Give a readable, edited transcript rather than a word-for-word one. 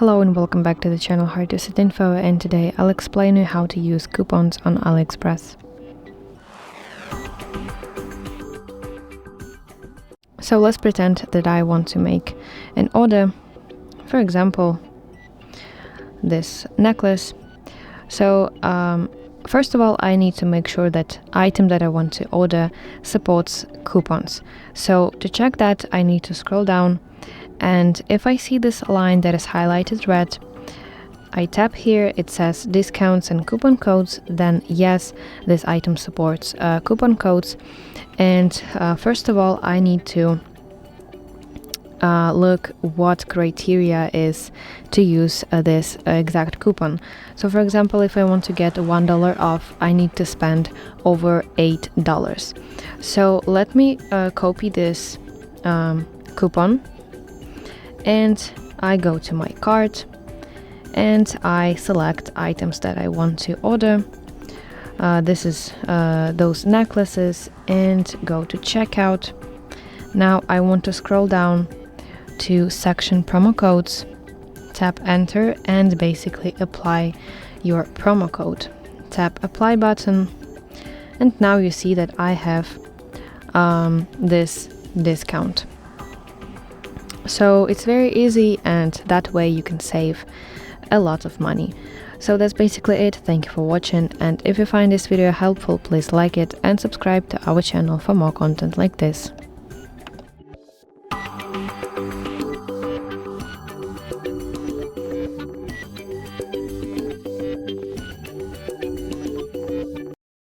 Hello and welcome back to the channel HardReset.Info, and today I'll explain you how to use coupons on AliExpress. So let's pretend that I want to make an order, for example, this necklace. So first of all, I need to make sure that item that I want to order supports coupons. So to check that, I need to scroll down, and if I see this line that is highlighted red, I tap here, it says discounts and coupon codes, then yes, this item supports coupon codes. And first of all, I need to look what criteria is to use this exact coupon. So for example, if I want to get $1 off, I need to spend over $8. So let me copy this coupon, and I go to my cart and I select items that I want to order. This is those necklaces, and go to checkout. Now I want to scroll down to section promo codes, tap enter, and basically apply your promo code. Tap apply button, and now you see that I have this discount. So it's very easy, and that way you can save a lot of money. So that's basically it. Thank you for watching, and if you find this video helpful, please like it and subscribe to our channel for more content like this.